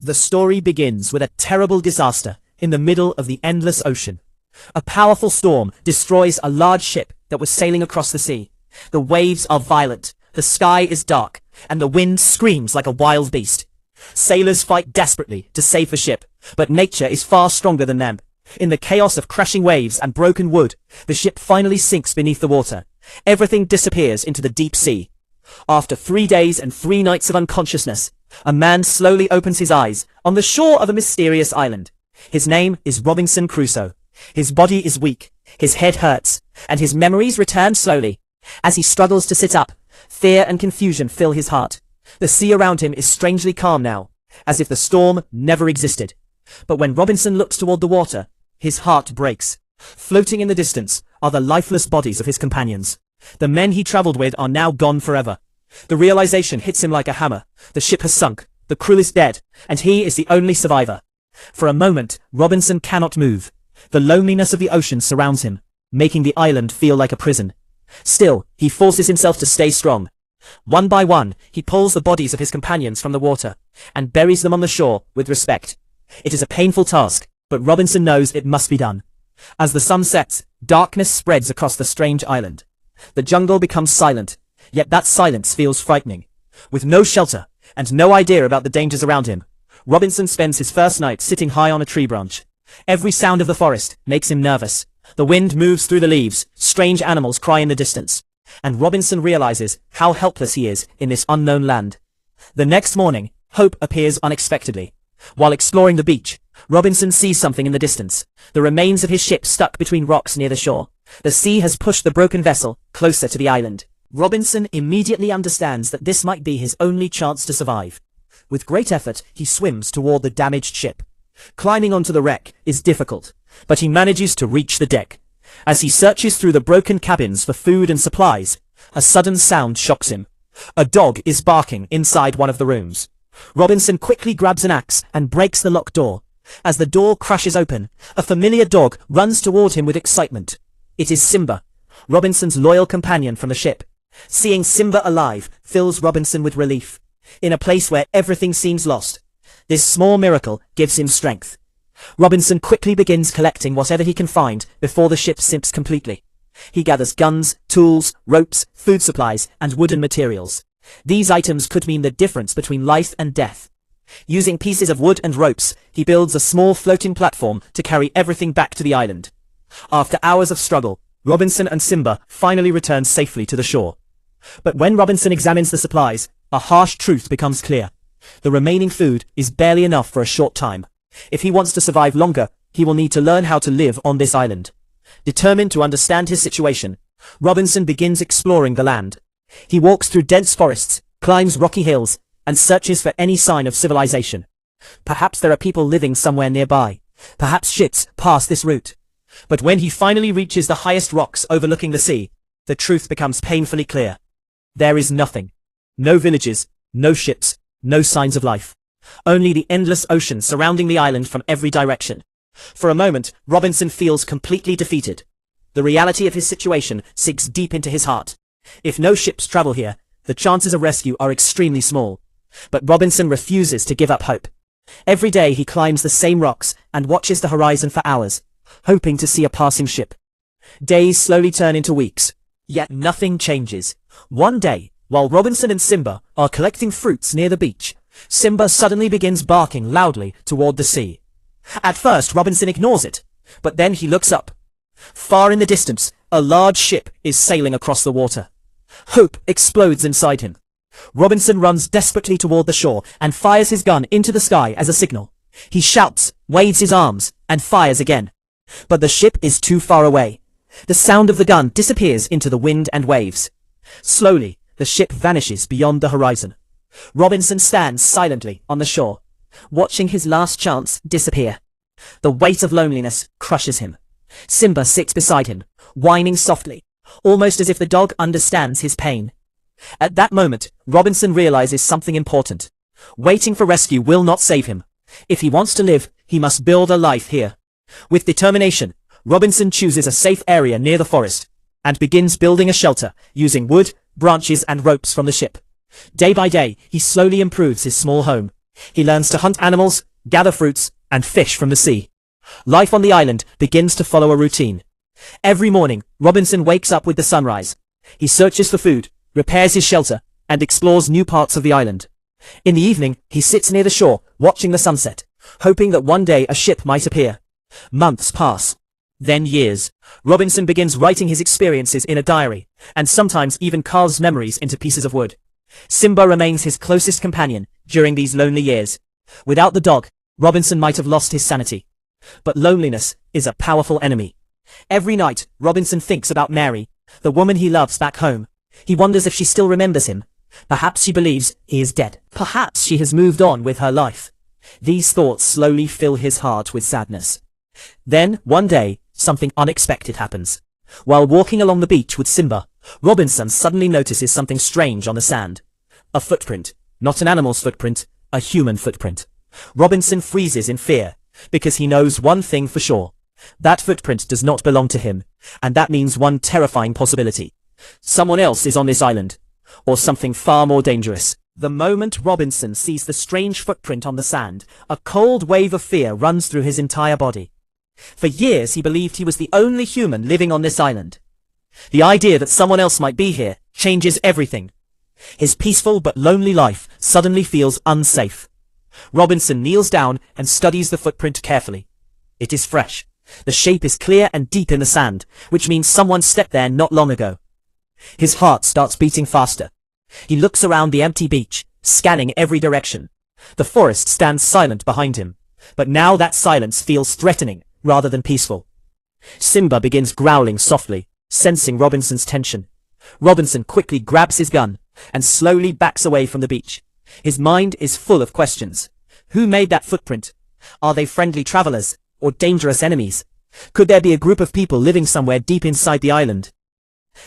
The story begins with a terrible disaster in the middle of the endless ocean. A powerful storm destroys a large ship that was sailing across the sea. The waves are violent, the sky is dark, and the wind screams like a wild beast. Sailors fight desperately to save the ship, but nature is far stronger than them. In the chaos of crashing waves and broken wood, the ship finally sinks beneath the water. Everything disappears into the deep sea. After 3 days and 3 nights of unconsciousness, a man slowly opens his eyes on the shore of a mysterious island. His name is Robinson Crusoe. His body is weak, his head hurts, and his memories return slowly. As he struggles to sit up, fear and confusion fill his heart. The sea around him is strangely calm now, as if the storm never existed. But when Robinson looks toward the water, his heart breaks. Floating in the distance are the lifeless bodies of his companions. The men he traveled with are now gone forever. The realization hits him like a hammer. The ship has sunk, the crew is dead, and he is the only survivor. For a moment, Robinson cannot move. The loneliness of the ocean surrounds him, making the island feel like a prison. Still, he forces himself to stay strong. One by one, he pulls the bodies of his companions from the water, and buries them on the shore with respect. It is a painful task, but Robinson knows it must be done. As the sun sets, darkness spreads across the strange island. The jungle becomes silent, yet that silence feels frightening. With no shelter, and no idea about the dangers around him, Robinson spends his first night sitting high on a tree branch. Every sound of the forest makes him nervous. The wind moves through the leaves, strange animals cry in the distance, and Robinson realizes how helpless he is in this unknown land. The next morning, hope appears unexpectedly. While exploring the beach, Robinson sees something in the distance, the remains of his ship stuck between rocks near the shore. The sea has pushed the broken vessel closer to the island. Robinson immediately understands that this might be his only chance to survive. With great effort, he swims toward the damaged ship. Climbing onto the wreck is difficult, but he manages to reach the deck. As he searches through the broken cabins for food and supplies, a sudden sound shocks him. A dog is barking inside one of the rooms. Robinson quickly grabs an axe and breaks the locked door. As the door crashes open, a familiar dog runs toward him with excitement. It is Simba, Robinson's loyal companion from the ship. Seeing Simba alive fills Robinson with relief. In a place where everything seems lost, this small miracle gives him strength. Robinson quickly begins collecting whatever he can find before the ship sinks completely. He gathers guns, tools, ropes, food supplies, and wooden materials. These items could mean the difference between life and death. Using pieces of wood and ropes, he builds a small floating platform to carry everything back to the island. After hours of struggle, Robinson and Simba finally return safely to the shore. But when Robinson examines the supplies, a harsh truth becomes clear. The remaining food is barely enough for a short time. If he wants to survive longer, he will need to learn how to live on this island. Determined to understand his situation, Robinson begins exploring the land. He walks through dense forests, climbs rocky hills, and searches for any sign of civilization. Perhaps there are people living somewhere nearby. Perhaps ships pass this route. But when he finally reaches the highest rocks overlooking the sea, the truth becomes painfully clear. There is nothing. No villages, no ships, no signs of life. Only the endless ocean surrounding the island from every direction. For a moment, Robinson feels completely defeated. The reality of his situation sinks deep into his heart. If no ships travel here, the chances of rescue are extremely small. But Robinson refuses to give up hope. Every day he climbs the same rocks and watches the horizon for hours, hoping to see a passing ship. Days slowly turn into weeks, yet nothing changes. One day, while Robinson and Simba are collecting fruits near the beach, Simba suddenly begins barking loudly toward the sea. At first, Robinson ignores it, but then he looks up. Far in the distance, a large ship is sailing across the water. Hope explodes inside him. Robinson runs desperately toward the shore and fires his gun into the sky as a signal. He shouts, waves his arms, and fires again. But the ship is too far away. The sound of the gun disappears into the wind and waves. Slowly, the ship vanishes beyond the horizon. Robinson stands silently on the shore, watching his last chance disappear. The weight of loneliness crushes him. Simba sits beside him, whining softly, almost as if the dog understands his pain. At that moment, Robinson realizes something important. Waiting for rescue will not save him. If he wants to live, he must build a life here. With determination, Robinson chooses a safe area near the forest and begins building a shelter using wood, branches, and ropes from the ship. Day by day, he slowly improves his small home. He learns to hunt animals, gather fruits, and fish from the sea. Life on the island begins to follow a routine. Every morning, Robinson wakes up with the sunrise. He searches for food, repairs his shelter, and explores new parts of the island. In the evening, he sits near the shore, watching the sunset, hoping that one day a ship might appear. Months pass. Then years. Robinson begins writing his experiences in a diary, and sometimes even carves memories into pieces of wood. Simba remains his closest companion during these lonely years. Without the dog, Robinson might have lost his sanity. But loneliness is a powerful enemy. Every night, Robinson thinks about Mary, the woman he loves back home. He wonders if she still remembers him. Perhaps she believes he is dead. Perhaps she has moved on with her life. These thoughts slowly fill his heart with sadness. Then, one day, something unexpected happens. While walking along the beach with Simba, Robinson suddenly notices something strange on the sand. A footprint. Not an animal's footprint, a human footprint. Robinson freezes in fear, because he knows one thing for sure. That footprint does not belong to him, and that means one terrifying possibility. Someone else is on this island, or something far more dangerous. The moment Robinson sees the strange footprint on the sand, a cold wave of fear runs through his entire body. For years he believed he was the only human living on this island. The idea that someone else might be here changes everything. His peaceful but lonely life suddenly feels unsafe. Robinson kneels down and studies the footprint carefully. It is fresh. The shape is clear and deep in the sand, which means someone stepped there not long ago. His heart starts beating faster. He looks around the empty beach, scanning every direction. The forest stands silent behind him, but now that silence feels threatening rather than peaceful. Simba begins growling softly, sensing Robinson's tension. Robinson quickly grabs his gun and slowly backs away from the beach. His mind is full of questions. Who made that footprint? Are they friendly travelers or dangerous enemies? Could there be a group of people living somewhere deep inside the island?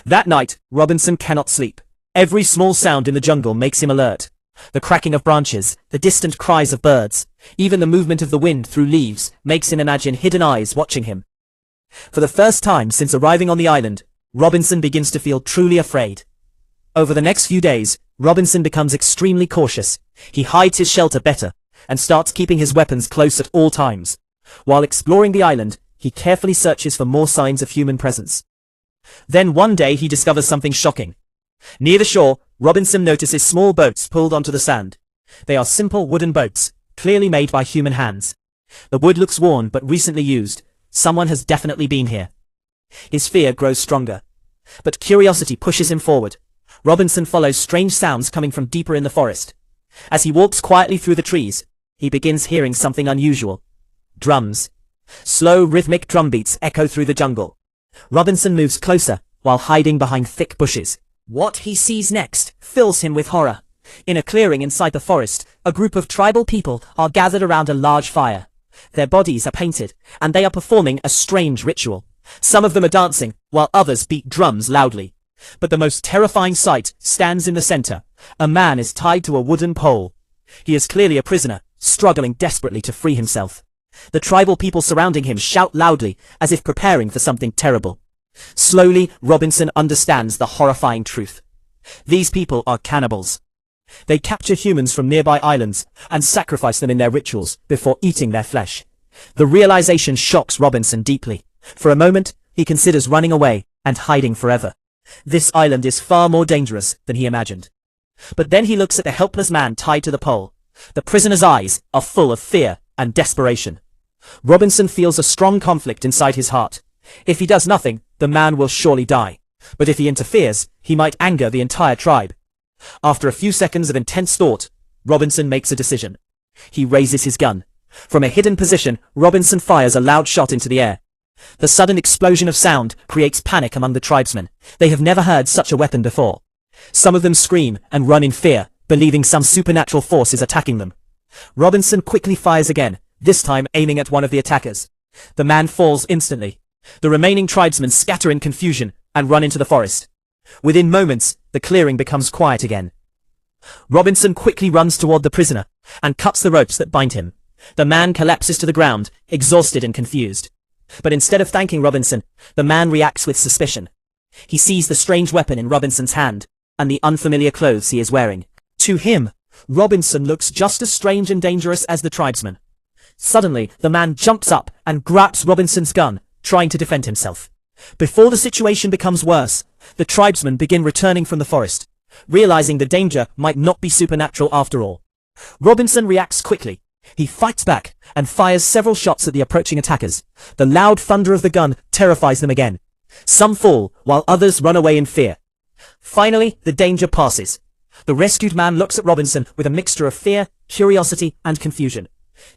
That night, Robinson cannot sleep. Every small sound in the jungle makes him alert. The cracking of branches, the distant cries of birds, even the movement of the wind through leaves makes him imagine hidden eyes watching him. For the first time since arriving on the island, Robinson begins to feel truly afraid. Over the next few days, Robinson becomes extremely cautious. He hides his shelter better and starts keeping his weapons close at all times. While exploring the island, he carefully searches for more signs of human presence. Then one day he discovers something shocking. Near the shore, Robinson notices small boats pulled onto the sand. They are simple wooden boats, clearly made by human hands. The wood looks worn but recently used. Someone has definitely been here. His fear grows stronger, but curiosity pushes him forward. Robinson follows strange sounds coming from deeper in the forest. As he walks quietly through the trees, he begins hearing something unusual. Drums. Slow, rhythmic drum beats echo through the jungle. Robinson moves closer, while hiding behind thick bushes. What he sees next fills him with horror. In a clearing inside the forest, a group of tribal people are gathered around a large fire. Their bodies are painted, and they are performing a strange ritual. Some of them are dancing, while others beat drums loudly. But the most terrifying sight stands in the center. A man is tied to a wooden pole. He is clearly a prisoner, struggling desperately to free himself. The tribal people surrounding him shout loudly, as if preparing for something terrible. Slowly, Robinson understands the horrifying truth. These people are cannibals. They capture humans from nearby islands and sacrifice them in their rituals before eating their flesh. The realization shocks Robinson deeply. For a moment, he considers running away and hiding forever. This island is far more dangerous than he imagined. But then he looks at the helpless man tied to the pole. The prisoner's eyes are full of fear and desperation. Robinson feels a strong conflict inside his heart. If he does nothing, the man will surely die. But if he interferes, he might anger the entire tribe. After a few seconds of intense thought, Robinson makes a decision. He raises his gun. From a hidden position, Robinson fires a loud shot into the air. The sudden explosion of sound creates panic among the tribesmen. They have never heard such a weapon before. Some of them scream and run in fear, believing some supernatural force is attacking them. Robinson quickly fires again, this time aiming at one of the attackers. The man falls instantly. The remaining tribesmen scatter in confusion and run into the forest. Within moments, the clearing becomes quiet again. Robinson quickly runs toward the prisoner and cuts the ropes that bind him. The man collapses to the ground, exhausted and confused. But instead of thanking Robinson, the man reacts with suspicion. He sees the strange weapon in Robinson's hand and the unfamiliar clothes he is wearing. To him, Robinson looks just as strange and dangerous as the tribesman. Suddenly, the man jumps up and grabs Robinson's gun, trying to defend himself. Before the situation becomes worse, the tribesmen begin returning from the forest, realizing the danger might not be supernatural after all. Robinson reacts quickly. He fights back and fires several shots at the approaching attackers. The loud thunder of the gun terrifies them again. Some fall, while others run away in fear. Finally, the danger passes. The rescued man looks at Robinson with a mixture of fear, curiosity, and confusion.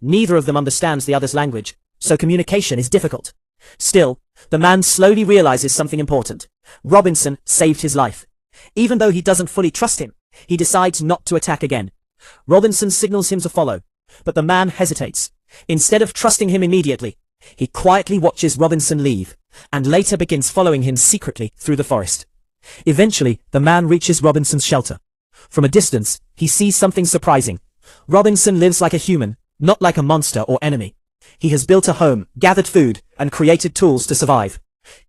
Neither of them understands the other's language, so communication is difficult. Still, the man slowly realizes something important. Robinson saved his life. Even though he doesn't fully trust him, he decides not to attack again. Robinson signals him to follow, but the man hesitates. Instead of trusting him immediately, he quietly watches Robinson leave, and later begins following him secretly through the forest. Eventually, the man reaches Robinson's shelter. From a distance, he sees something surprising. Robinson lives like a human, not like a monster or enemy. He has built a home, gathered food, and created tools to survive.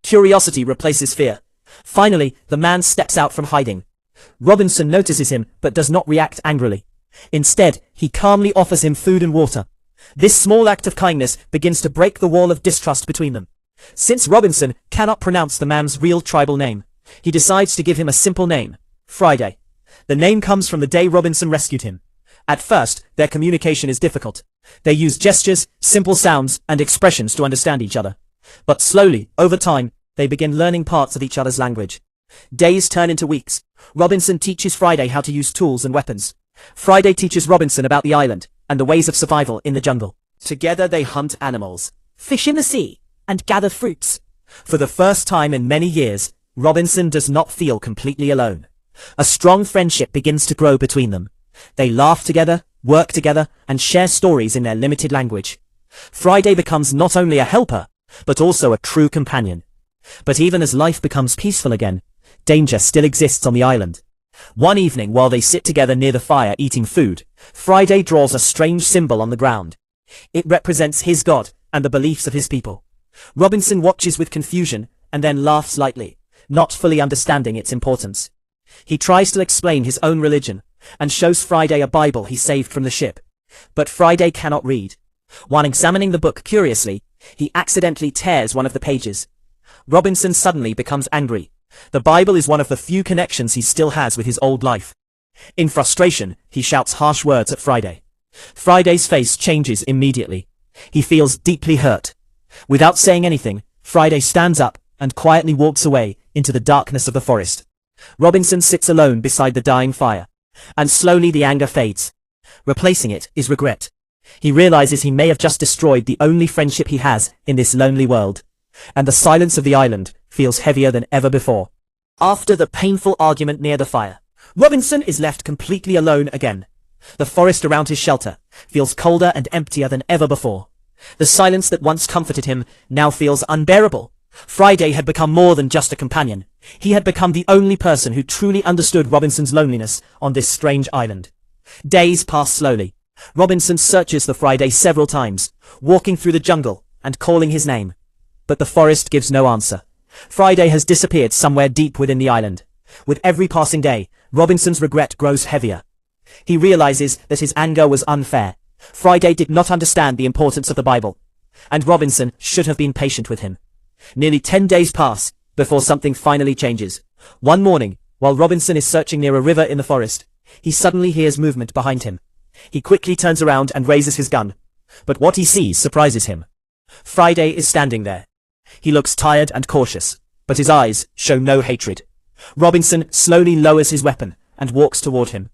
Curiosity replaces fear. Finally, the man steps out from hiding. Robinson notices him, but does not react angrily. Instead, he calmly offers him food and water. This small act of kindness begins to break the wall of distrust between them. Since Robinson cannot pronounce the man's real tribal name, he decides to give him a simple name, Friday. The name comes from the day Robinson rescued him. At first, their communication is difficult. They use gestures, simple sounds, and expressions to understand each other. But slowly, over time, they begin learning parts of each other's language. Days turn into weeks. Robinson teaches Friday how to use tools and weapons. Friday teaches Robinson about the island and the ways of survival in the jungle. Together they hunt animals, fish in the sea, and gather fruits. For the first time in many years, Robinson does not feel completely alone. A strong friendship begins to grow between them. They laugh together, work together, and share stories in their limited language. Friday becomes not only a helper, but also a true companion. But even as life becomes peaceful again, danger still exists on the island. One evening, while they sit together near the fire eating food, Friday draws a strange symbol on the ground. It represents his god and the beliefs of his people. Robinson watches with confusion and then laughs lightly, not fully understanding its importance. He tries to explain his own religion and shows Friday a Bible he saved from the ship. But Friday cannot read. While examining the book curiously, he accidentally tears one of the pages. Robinson suddenly becomes angry. The Bible is one of the few connections he still has with his old life. In frustration, he shouts harsh words at Friday. Friday's face changes immediately. He feels deeply hurt. Without saying anything, Friday stands up and quietly walks away into the darkness of the forest. Robinson sits alone beside the dying fire, and slowly the anger fades. Replacing it is regret. He realizes he may have just destroyed the only friendship he has in this lonely world, and the silence of the island feels heavier than ever before. After the painful argument near the fire, Robinson is left completely alone again. The forest around his shelter feels colder and emptier than ever before. The silence that once comforted him now feels unbearable. Friday had become more than just a companion. He had become the only person who truly understood Robinson's loneliness on this strange island. Days pass slowly. Robinson searches for Friday several times, walking through the jungle and calling his name. But the forest gives no answer. Friday has disappeared somewhere deep within the island. With every passing day, Robinson's regret grows heavier. He realizes that his anger was unfair. Friday did not understand the importance of the Bible, and Robinson should have been patient with him. Nearly 10 days pass before something finally changes. One morning, while Robinson is searching near a river in the forest, he suddenly hears movement behind him. He quickly turns around and raises his gun, but what he sees surprises him. Friday is standing there. He looks tired and cautious, but his eyes show no hatred. Robinson slowly lowers his weapon and walks toward him.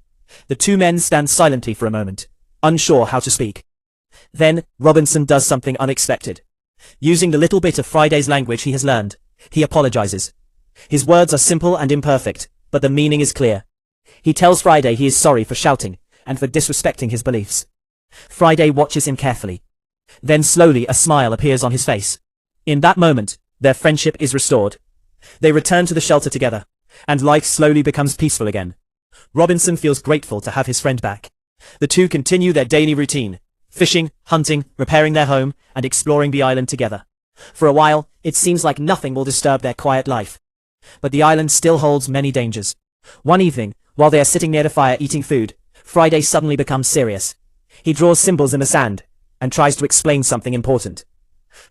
The two men stand silently for a moment, unsure how to speak. Then Robinson does something unexpected. Using the little bit of Friday's language he has learned, he apologizes. His words are simple and imperfect, but the meaning is clear. He tells Friday he is sorry for shouting and for disrespecting his beliefs. Friday watches him carefully. Then slowly a smile appears on his face. In that moment, their friendship is restored. They return to the shelter together, and life slowly becomes peaceful again. Robinson feels grateful to have his friend back. The two continue their daily routine, fishing, hunting, repairing their home, and exploring the island together. For a while, it seems like nothing will disturb their quiet life. But the island still holds many dangers. One evening, while they are sitting near the fire eating food, Friday suddenly becomes serious. He draws symbols in the sand and tries to explain something important.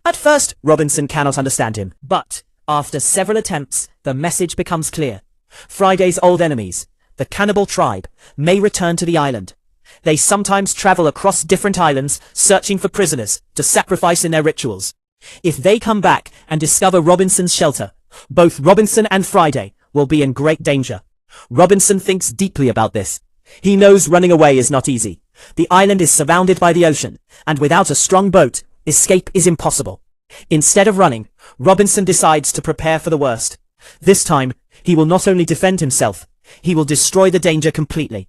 At first, Robinson cannot understand him, but after several attempts, the message becomes clear. Friday's old enemies, the cannibal tribe, may return to the island. They sometimes travel across different islands, searching for prisoners to sacrifice in their rituals. If they come back and discover Robinson's shelter, both Robinson and Friday will be in great danger. Robinson thinks deeply about this. He knows running away is not easy. The island is surrounded by the ocean, and without a strong boat, escape is impossible. Instead of running, Robinson decides to prepare for the worst. This time, he will not only defend himself, he will destroy the danger completely.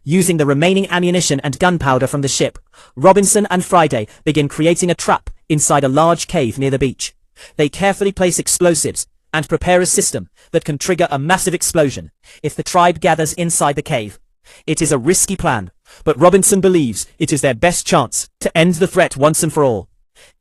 Using the remaining ammunition and gunpowder from the ship, Robinson and Friday begin creating a trap inside a large cave near the beach. They carefully place explosives and prepare a system that can trigger a massive explosion if the tribe gathers inside the cave. It is a risky plan, but Robinson believes it is their best chance to end the threat once and for all.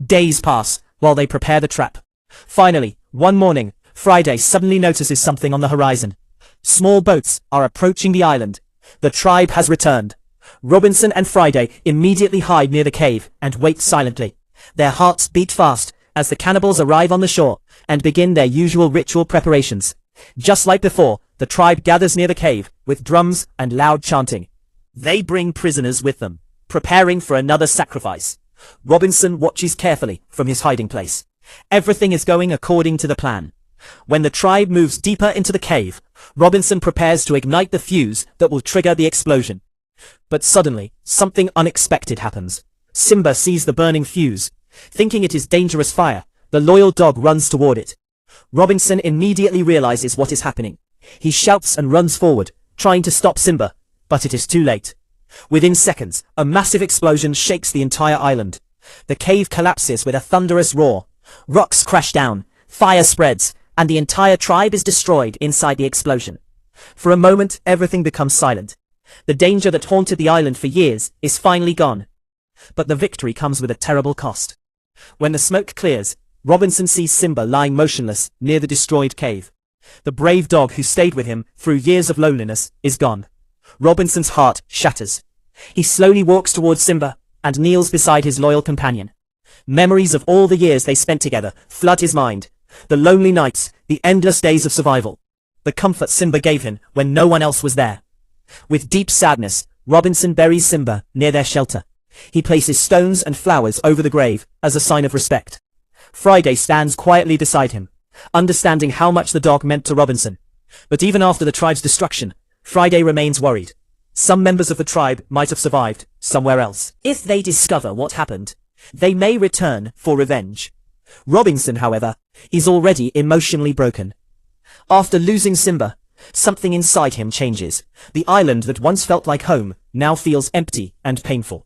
Days pass while they prepare the trap. Finally, one morning, Friday suddenly notices something on the horizon. Small boats are approaching the island. The tribe has returned. Robinson and Friday immediately hide near the cave and wait silently. Their hearts beat fast as the cannibals arrive on the shore and begin their usual ritual preparations. Just like before, the tribe gathers near the cave with drums and loud chanting. They bring prisoners with them, preparing for another sacrifice. Robinson watches carefully from his hiding place. Everything is going according to the plan. When the tribe moves deeper into the cave, Robinson prepares to ignite the fuse that will trigger the explosion. But suddenly, something unexpected happens. Simba sees the burning fuse. Thinking it is dangerous fire, the loyal dog runs toward it. Robinson immediately realizes what is happening. He shouts and runs forward, trying to stop Simba, but it is too late. Within seconds, a massive explosion shakes the entire island. The cave collapses with a thunderous roar. Rocks crash down, fire spreads, and the entire tribe is destroyed inside the explosion. For a moment, everything becomes silent. The danger that haunted the island for years is finally gone. But the victory comes with a terrible cost. When the smoke clears, Robinson sees Simba lying motionless near the destroyed cave. The brave dog who stayed with him through years of loneliness is gone. Robinson's heart shatters. He slowly walks towards Simba and kneels beside his loyal companion. Memories of all the years they spent together flood his mind. The lonely nights, the endless days of survival. The comfort Simba gave him when no one else was there. With deep sadness, Robinson buries Simba near their shelter. He places stones and flowers over the grave as a sign of respect. Friday stands quietly beside him, understanding how much the dog meant to Robinson. But even after the tribe's destruction, Friday remains worried. Some members of the tribe might have survived somewhere else. If they discover what happened, they may return for revenge. Robinson, however, is already emotionally broken. After losing Simba, something inside him changes. The island that once felt like home now feels empty and painful.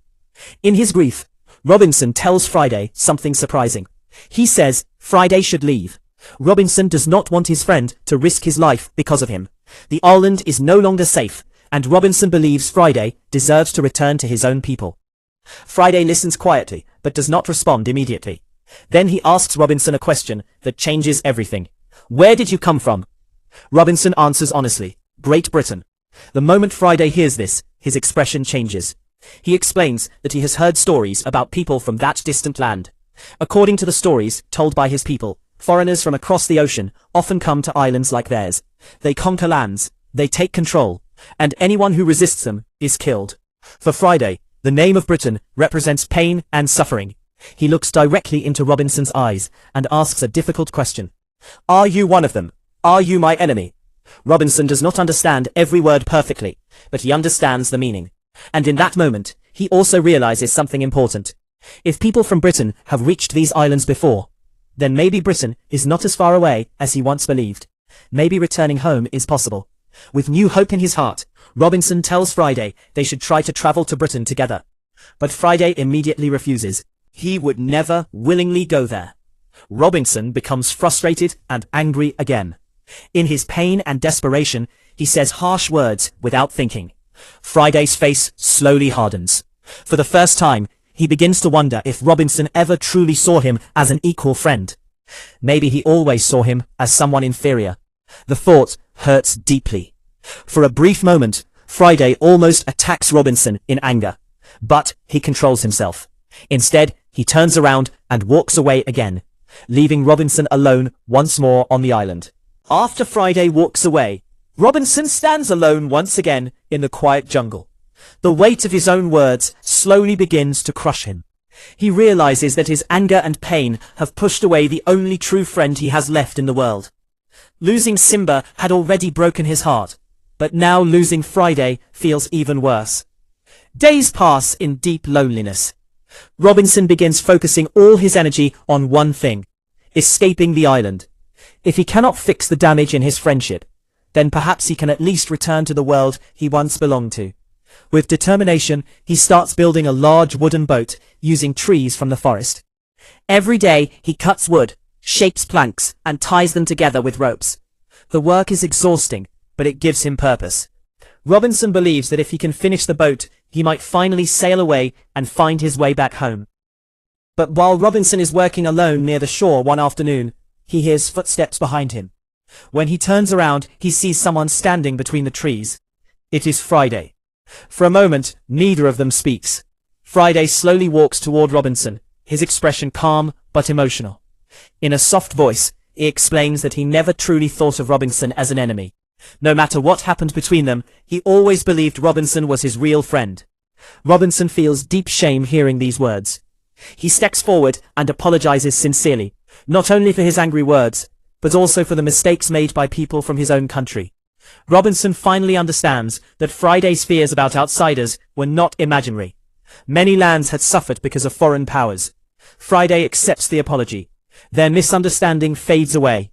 In his grief, Robinson tells Friday something surprising. He says Friday should leave. Robinson does not want his friend to risk his life because of him. The island is no longer safe, and Robinson believes Friday deserves to return to his own people. Friday listens quietly, but does not respond immediately. Then he asks Robinson a question that changes everything. Where did you come from? Robinson answers honestly, Great Britain. The moment Friday hears this, his expression changes. He explains that he has heard stories about people from that distant land. According to the stories told by his people, foreigners from across the ocean often come to islands like theirs. They conquer lands, they take control, and anyone who resists them is killed. For Friday, the name of Britain represents pain and suffering. He looks directly into Robinson's eyes and asks a difficult question. Are you one of them? Are you my enemy? Robinson does not understand every word perfectly, but he understands the meaning. And in that moment, he also realizes something important. If people from Britain have reached these islands before, then maybe Britain is not as far away as he once believed. Maybe returning home is possible. With new hope in his heart, Robinson tells Friday they should try to travel to Britain together. But Friday immediately refuses. He would never willingly go there. Robinson becomes frustrated and angry again. In his pain and desperation, he says harsh words without thinking. Friday's face slowly hardens. For the first time, he begins to wonder if Robinson ever truly saw him as an equal friend. Maybe he always saw him as someone inferior. The thought hurts deeply. For a brief moment, Friday almost attacks Robinson in anger, but he controls himself. Instead, he turns around and walks away again, leaving Robinson alone once more on the island. After Friday walks away, Robinson stands alone once again in the quiet jungle. The weight of his own words slowly begins to crush him. He realizes that his anger and pain have pushed away the only true friend he has left in the world. Losing Simba had already broken his heart, but now losing Friday feels even worse. Days pass in deep loneliness. Robinson begins focusing all his energy on one thing: escaping the island. If he cannot fix the damage in his friendship, then perhaps he can at least return to the world he once belonged to. With determination, he starts building a large wooden boat using trees from the forest. Every day he cuts wood, shapes planks, and ties them together with ropes. The work is exhausting, but it gives him purpose. Robinson believes that if he can finish the boat, he might finally sail away and find his way back home. But while Robinson is working alone near the shore one afternoon, he hears footsteps behind him. When he turns around, he sees someone standing between the trees. It is Friday. For a moment, neither of them speaks. Friday slowly walks toward Robinson, his expression calm but emotional. In a soft voice, he explains that he never truly thought of Robinson as an enemy. No matter what happened between them, he always believed Robinson was his real friend. Robinson feels deep shame hearing these words. He steps forward and apologizes sincerely, not only for his angry words, but also for the mistakes made by people from his own country. Robinson finally understands that Friday's fears about outsiders were not imaginary. Many lands had suffered because of foreign powers. Friday accepts the apology. Their misunderstanding fades away.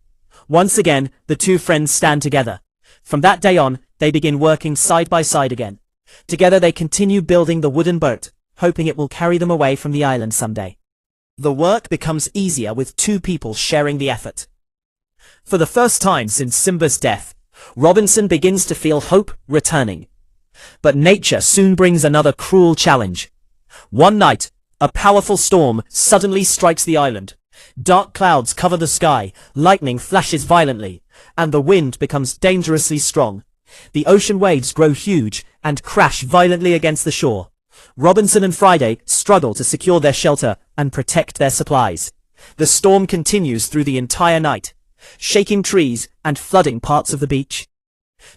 Once again, the two friends stand together. From that day on, they begin working side by side again. Together they continue building the wooden boat, hoping it will carry them away from the island someday. The work becomes easier with two people sharing the effort. For the first time since Simba's death, Robinson begins to feel hope returning. But nature soon brings another cruel challenge. One night, a powerful storm suddenly strikes the island. Dark clouds cover the sky, lightning flashes violently, and the wind becomes dangerously strong. The ocean waves grow huge and crash violently against the shore. Robinson and Friday struggle to secure their shelter and protect their supplies. The storm continues through the entire night, shaking trees and flooding parts of the beach.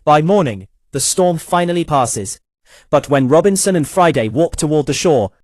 By morning, the storm finally passes. But when Robinson and Friday walk toward the shore,